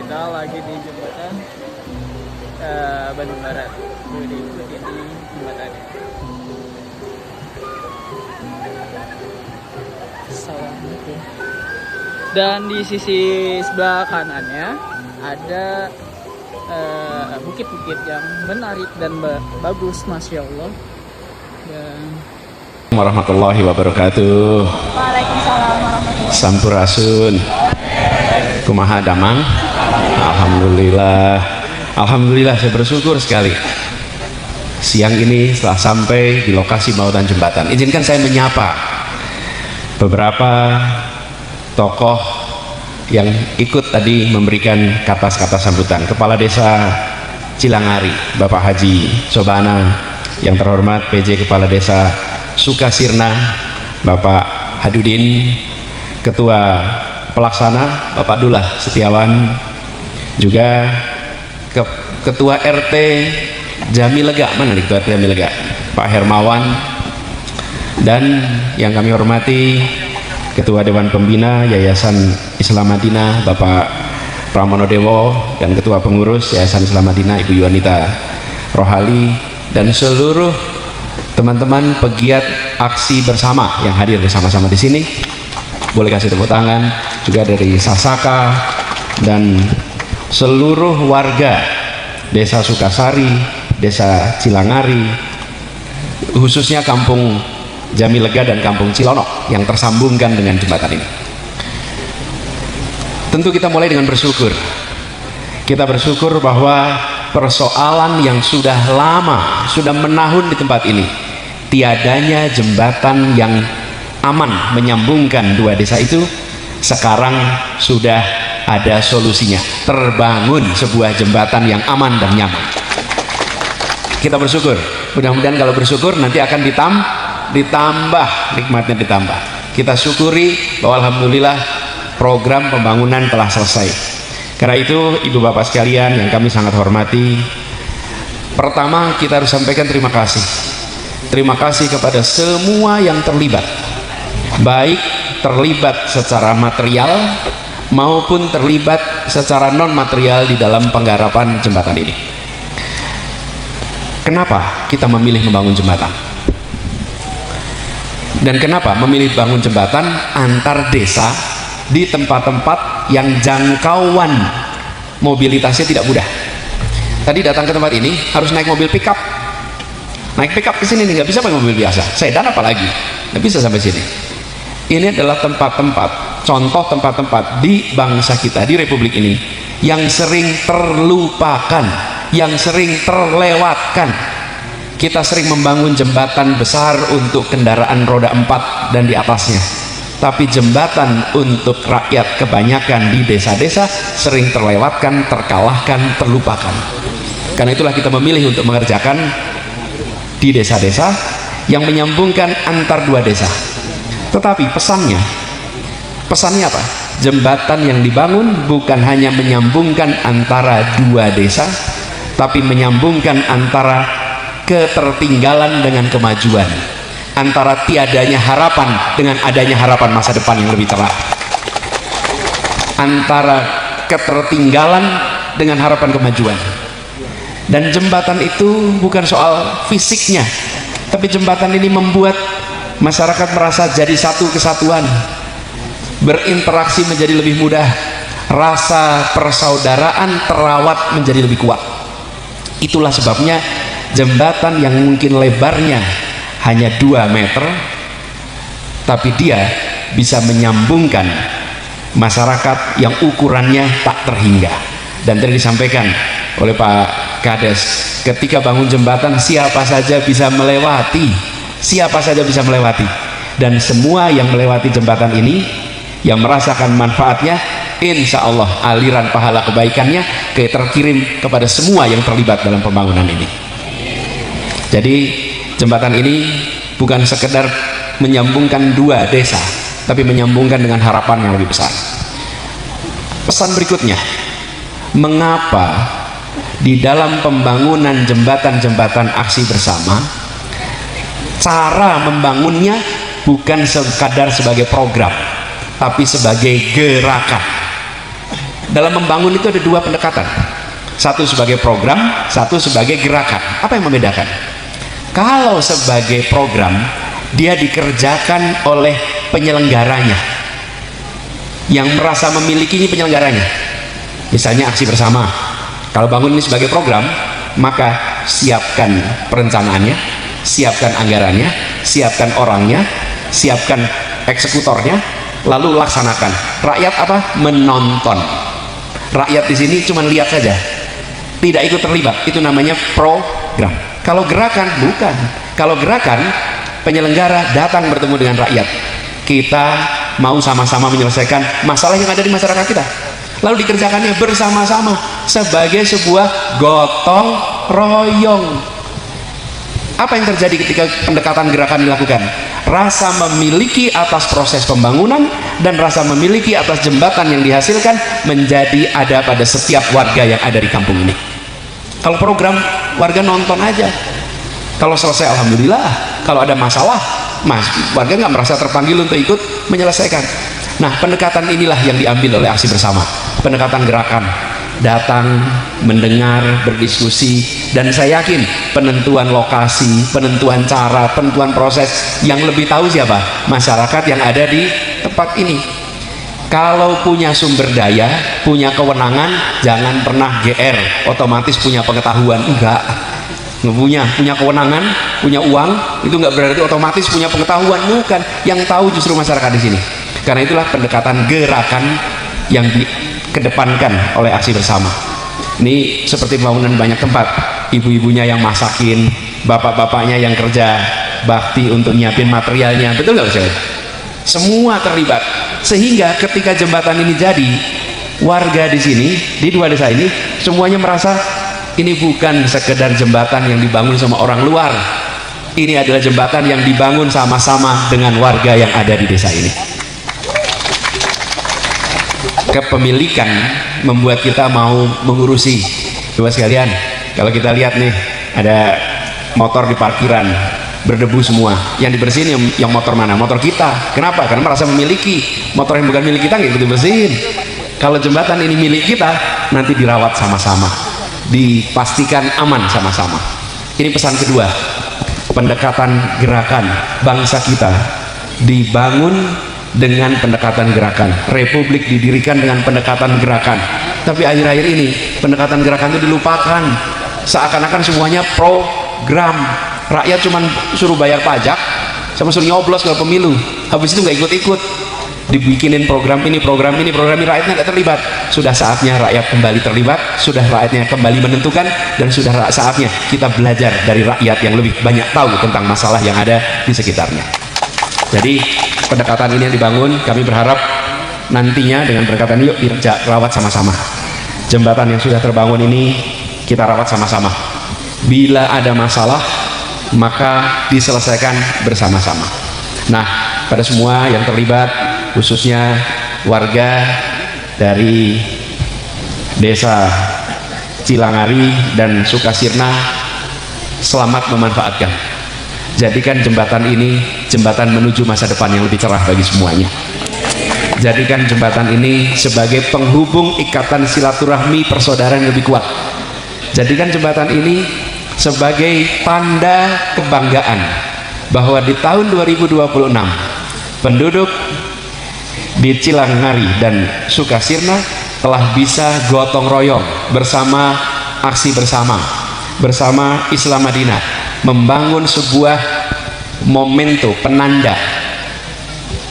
kita lagi di jembatan Bandung Barat. Jadi ikuti di jembatannya. Assalamualaikum. Dan di sisi sebelah kanannya ada bukit-bukit yang menarik dan bagus, masya Allah. Dan warahmatullahi wabarakatuh. Waalaikumsalam warahmatullahi wabarakatuh. Sampurasun. Kumaha damang? Alhamdulillah. Alhamdulillah, saya bersyukur sekali. Siang ini setelah sampai di lokasi bautan jembatan, izinkan saya menyapa beberapa tokoh yang ikut tadi memberikan kata-kata sambutan. Kepala Desa Cilangari, Bapak Haji Sobana, yang terhormat PJ Kepala Desa Sukasirna, Bapak Hadudin, Ketua Pelaksana Bapak Dullah Setiawan, juga Ketua RT Jamilega, mana nih Ketua RT Jamilega, Pak Hermawan, dan yang kami hormati Ketua Dewan Pembina Yayasan Islam Madinah Bapak Pramono Dewo, dan Ketua Pengurus Yayasan Islam Madinah Ibu Yuanita Rohali, dan seluruh teman-teman pegiat aksi bersama yang hadir bersama-sama di sini. Boleh kasih tepuk tangan juga dari Sasaka dan seluruh warga Desa Sukasari, Desa Cilangari, khususnya Kampung Jamilega dan Kampung Cilonok yang tersambungkan dengan jembatan ini. Tentu kita mulai dengan bersyukur. Kita bersyukur bahwa persoalan yang sudah lama, sudah menahun di tempat ini, tiadanya jembatan yang aman menyambungkan dua desa itu, sekarang sudah ada solusinya. Terbangun sebuah jembatan yang aman dan nyaman. Kita bersyukur. Mudah-mudahan kalau bersyukur nanti akan ditambah nikmatnya, ditambah. Kita syukuri bahwa alhamdulillah program pembangunan telah selesai. Karena itu Ibu Bapak sekalian yang kami sangat hormati, pertama kita harus sampaikan terima kasih. Terima kasih kepada semua yang terlibat, baik terlibat secara material maupun terlibat secara non material di dalam penggarapan jembatan ini. Kenapa kita memilih membangun jembatan? Dan kenapa memilih bangun jembatan antar desa di tempat-tempat yang jangkauan mobilitasnya tidak mudah? Tadi datang ke tempat ini harus naik mobil pickup. Naik pickup ke sini nih, nggak bisa pakai mobil biasa. Sedan apalagi, nggak bisa sampai sini. Ini adalah tempat-tempat, contoh tempat-tempat di bangsa kita, di Republik ini yang sering terlupakan, yang sering terlewatkan. Kita sering membangun jembatan besar untuk kendaraan roda 4 dan di atasnya, tapi jembatan untuk rakyat kebanyakan di desa-desa sering terlewatkan, terkalahkan, terlupakan. Karena itulah kita memilih untuk mengerjakan di desa-desa yang menyambungkan antar dua desa. Tetapi pesannya apa? Jembatan yang dibangun bukan hanya menyambungkan antara dua desa, tapi menyambungkan antara ketertinggalan dengan kemajuan, antara tiadanya harapan dengan adanya harapan masa depan yang lebih cerah, antara ketertinggalan dengan harapan kemajuan. Dan jembatan itu bukan soal fisiknya, tapi jembatan ini membuat masyarakat merasa jadi satu kesatuan, berinteraksi menjadi lebih mudah, rasa persaudaraan terawat menjadi lebih kuat. Itulah sebabnya jembatan yang mungkin lebarnya hanya 2 meter, tapi dia bisa menyambungkan masyarakat yang ukurannya tak terhingga. Dan tadi disampaikan oleh Pak Kades, ketika bangun jembatan siapa saja bisa melewati, siapa saja bisa melewati, dan semua yang melewati jembatan ini yang merasakan manfaatnya, insya Allah aliran pahala kebaikannya terkirim kepada semua yang terlibat dalam pembangunan ini. Jadi jembatan ini bukan sekedar menyambungkan dua desa, tapi menyambungkan dengan harapan yang lebih besar. Pesan berikutnya, mengapa di dalam pembangunan jembatan-jembatan aksi bersama, cara membangunnya bukan sekadar sebagai program, tapi sebagai gerakan. Dalam membangun itu ada dua pendekatan, satu sebagai program, satu sebagai gerakan. Apa yang membedakan? Kalau sebagai program, dia dikerjakan oleh penyelenggaranya, yang merasa memiliki ini penyelenggaranya. Misalnya aksi bersama, kalau bangun ini sebagai program, maka siapkan perencanaannya, siapkan anggarannya, siapkan orangnya, siapkan eksekutornya, lalu laksanakan. Rakyat apa? Menonton. Rakyat di sini cuma lihat saja, tidak ikut terlibat. Itu namanya program. Kalau gerakan bukan. Kalau gerakan, penyelenggara datang bertemu dengan rakyat. Kita mau sama-sama menyelesaikan masalah yang ada di masyarakat kita, lalu dikerjakannya bersama-sama sebagai sebuah gotong royong. Apa yang terjadi ketika pendekatan gerakan dilakukan? Rasa memiliki atas proses pembangunan dan rasa memiliki atas jembatan yang dihasilkan menjadi ada pada setiap warga yang ada di kampung ini. Kalau program, warga nonton aja. Kalau selesai alhamdulillah, kalau ada masalah, warga nggak merasa terpanggil untuk ikut menyelesaikan. Nah, pendekatan inilah yang diambil oleh aksi bersama, pendekatan gerakan. Datang, mendengar, berdiskusi, dan saya yakin penentuan lokasi, penentuan cara, penentuan proses yang lebih tahu siapa? Masyarakat yang ada di tempat ini. Kalau punya sumber daya, punya kewenangan, jangan pernah GR, otomatis punya pengetahuan. Enggak, punya kewenangan, punya uang, itu enggak berarti otomatis punya pengetahuan. Bukan, yang tahu justru masyarakat di sini. Karena itulah pendekatan gerakan yang dikedepankan oleh aksi bersama. Ini seperti pembangunan banyak tempat, ibu-ibunya yang masakin, bapak-bapaknya yang kerja bakti untuk nyiapin materialnya, betul nggak Ustaz? Semua terlibat, sehingga ketika jembatan ini jadi, warga di sini, di dua desa ini, semuanya merasa ini bukan sekedar jembatan yang dibangun sama orang luar, ini adalah jembatan yang dibangun sama-sama dengan warga yang ada di desa ini. Kepemilikan membuat kita mau mengurusi. Coba sekalian, kalau kita lihat nih, ada motor di parkiran berdebu semua, yang dibersihin yang motor mana? Motor kita. Kenapa? Karena merasa memiliki. Motor yang bukan milik kita nggak ikut dibersihin. Kalau jembatan ini milik kita, nanti dirawat sama-sama, dipastikan aman sama-sama. Ini pesan kedua, pendekatan gerakan. Bangsa kita dibangun dengan pendekatan gerakan, republik didirikan dengan pendekatan gerakan. Tapi akhir-akhir ini pendekatan gerakan itu dilupakan, seakan-akan semuanya program. Rakyat cuma suruh bayar pajak sama suruh nyoblos kalau pemilu, habis itu nggak ikut-ikut. Dibikinin program ini, rakyatnya nggak terlibat. Sudah saatnya rakyat kembali terlibat, sudah rakyatnya kembali menentukan, dan sudah saatnya kita belajar dari rakyat yang lebih banyak tahu tentang masalah yang ada di sekitarnya. Jadi pendekatan ini yang dibangun, kami berharap nantinya dengan pendekatan yuk rawat sama-sama. Jembatan yang sudah terbangun ini kita rawat sama-sama. Bila ada masalah, maka diselesaikan bersama-sama. Nah, pada semua yang terlibat, khususnya warga dari desa Cilangari dan Sukasirna, selamat memanfaatkan. Jadikan jembatan ini jembatan menuju masa depan yang lebih cerah bagi semuanya. Jadikan jembatan ini sebagai penghubung ikatan silaturahmi persaudaraan yang lebih kuat. Jadikan jembatan ini sebagai tanda kebanggaan bahwa di tahun 2026 penduduk di Cilangari dan Sukasirna telah bisa gotong royong bersama aksi bersama Islam Madinah, membangun sebuah memento, penanda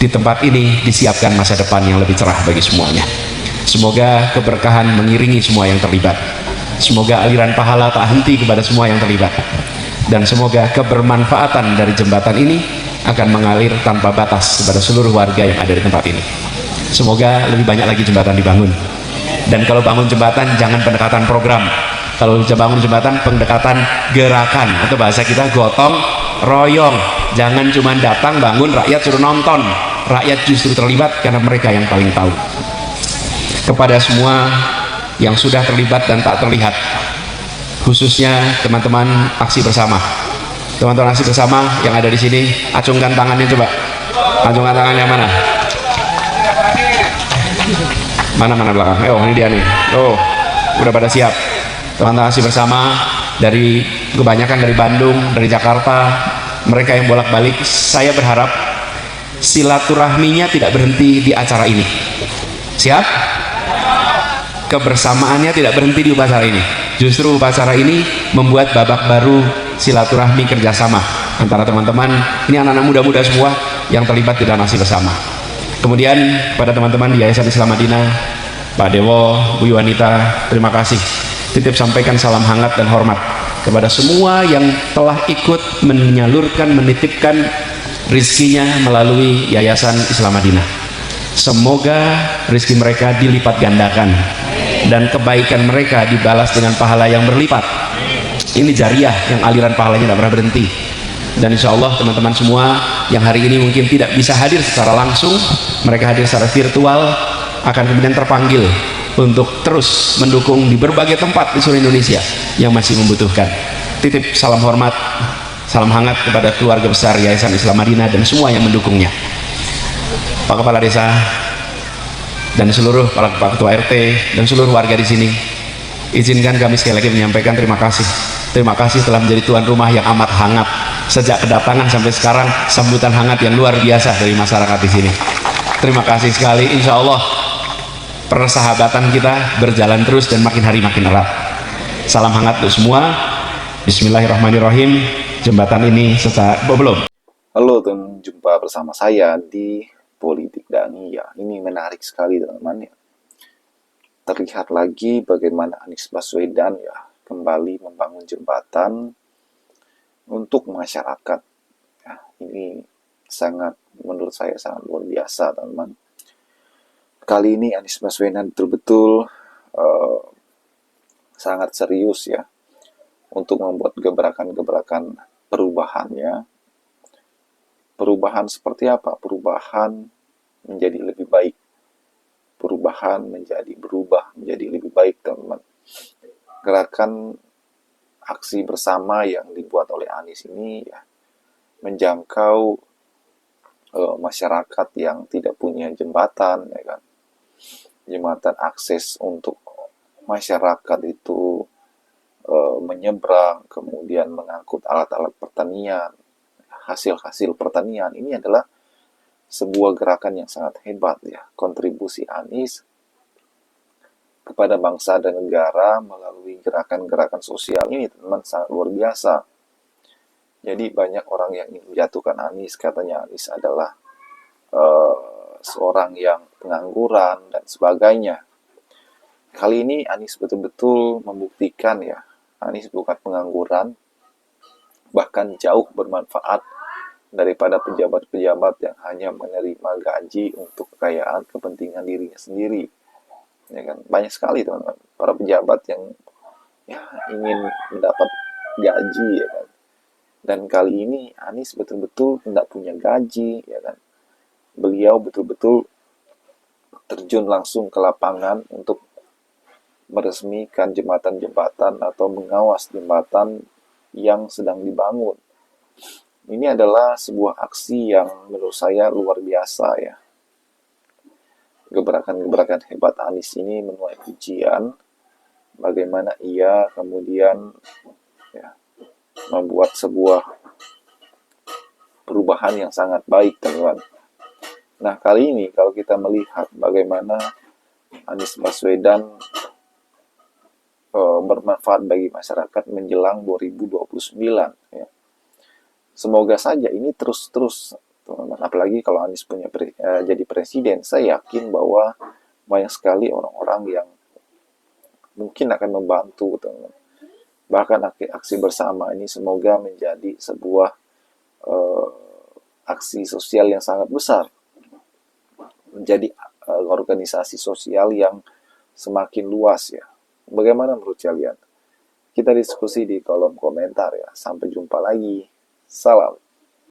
di tempat ini disiapkan masa depan yang lebih cerah bagi semuanya. Semoga keberkahan mengiringi semua yang terlibat, semoga aliran pahala tak henti kepada semua yang terlibat, dan semoga kebermanfaatan dari jembatan ini akan mengalir tanpa batas kepada seluruh warga yang ada di tempat ini. Semoga lebih banyak lagi jembatan dibangun, dan kalau bangun jembatan jangan pendekatan program. Kalau bangun jembatan, pendekatan gerakan, atau bahasa kita gotong royong. Jangan cuma datang bangun, rakyat suruh nonton. Rakyat justru terlibat karena mereka yang paling tahu. Kepada semua yang sudah terlibat dan tak terlihat, khususnya teman-teman aksi bersama, teman-teman aksi bersama yang ada di sini, acungkan tangannya coba. Acungkan tangannya mana? Mana belakang? Oh, ini dia nih. Oh, udah pada siap. Teman-teman masih bersama dari kebanyakan dari Bandung, dari Jakarta, mereka yang bolak-balik. Saya berharap silaturahminya tidak berhenti di acara ini. Siap? Kebersamaannya tidak berhenti di upacara ini. Justru upacara ini membuat babak baru silaturahmi kerjasama antara teman-teman. Ini anak-anak muda-muda semua yang terlibat di dalam nasi bersama. Kemudian pada teman-teman di Yayasan Islam Madinah, Pak Dewo, Bu Yuwanita, terima kasih. Titip sampaikan salam hangat dan hormat kepada semua yang telah ikut menyalurkan, menitipkan rizkinya melalui Yayasan Islam Madinah. Semoga rizki mereka dilipat gandakan dan kebaikan mereka dibalas dengan pahala yang berlipat. Ini jariah yang aliran pahalanya tidak pernah berhenti. Dan insya Allah teman-teman semua yang hari ini mungkin tidak bisa hadir secara langsung, mereka hadir secara virtual, akan kemudian terpanggil untuk terus mendukung di berbagai tempat di seluruh Indonesia yang masih membutuhkan. Titip salam hormat, salam hangat kepada keluarga besar Yayasan Islam Madinah dan semua yang mendukungnya. Pak Kepala Desa dan seluruh Pak Ketua RT dan seluruh warga di sini, izinkan kami sekali lagi menyampaikan terima kasih. Terima kasih telah menjadi tuan rumah yang amat hangat. Sejak kedatangan sampai sekarang, sambutan hangat yang luar biasa dari masyarakat di sini. Terima kasih sekali. Insya Allah persahabatan kita berjalan terus dan makin hari makin erat. Salam hangat untuk semua. Bismillahirrahmanirrahim. Jembatan ini belum. Halo teman, jumpa bersama saya di Politik Dania. Ini menarik sekali teman-teman ya. Terlihat lagi bagaimana Anies Baswedan ya kembali membangun jembatan untuk masyarakat. Ya, ini menurut saya sangat luar biasa teman-teman. Kali ini Anies Baswedan betul-betul sangat serius ya untuk membuat gebrakan-gebrakan perubahannya. Perubahan seperti apa? Perubahan menjadi lebih baik. Perubahan berubah menjadi lebih baik teman-teman. Gerakan aksi bersama yang dibuat oleh Anies ini ya menjangkau masyarakat yang tidak punya jembatan ya kan. Jembatan akses untuk masyarakat itu menyeberang, kemudian mengangkut alat-alat pertanian, hasil-hasil pertanian. Ini adalah sebuah gerakan yang sangat hebat ya, kontribusi Anies kepada bangsa dan negara melalui gerakan-gerakan sosial ini teman-teman sangat luar biasa. Jadi banyak orang yang ingin menjatuhkan Anies, katanya Anies adalah seorang yang pengangguran dan sebagainya. Kali ini Anies betul-betul membuktikan ya, Anies bukan pengangguran, bahkan jauh bermanfaat daripada pejabat-pejabat yang hanya menerima gaji untuk kekayaan kepentingan dirinya sendiri. Ya kan? Banyak sekali teman-teman para pejabat yang ya, ingin mendapat gaji ya kan. Dan kali ini Anies betul-betul tidak punya gaji ya kan. Beliau betul-betul terjun langsung ke lapangan untuk meresmikan jembatan-jembatan atau mengawas jembatan yang sedang dibangun. Ini adalah sebuah aksi yang menurut saya luar biasa ya. Gebrakan-gebrakan hebat Anies ini menuai pujian. Bagaimana ia kemudian ya, membuat sebuah perubahan yang sangat baik teman-teman. Nah kali ini kalau kita melihat bagaimana Anies Baswedan bermanfaat bagi masyarakat menjelang 2029 ya. Semoga saja ini terus-terus teman-teman. Apalagi kalau Anies punya jadi presiden, saya yakin bahwa banyak sekali orang-orang yang mungkin akan membantu teman-teman. Bahkan aksi bersama ini semoga menjadi sebuah aksi sosial yang sangat besar, menjadi organisasi sosial yang semakin luas ya. Bagaimana menurut kalian? Kita diskusi di kolom komentar ya. Sampai jumpa lagi. Salam.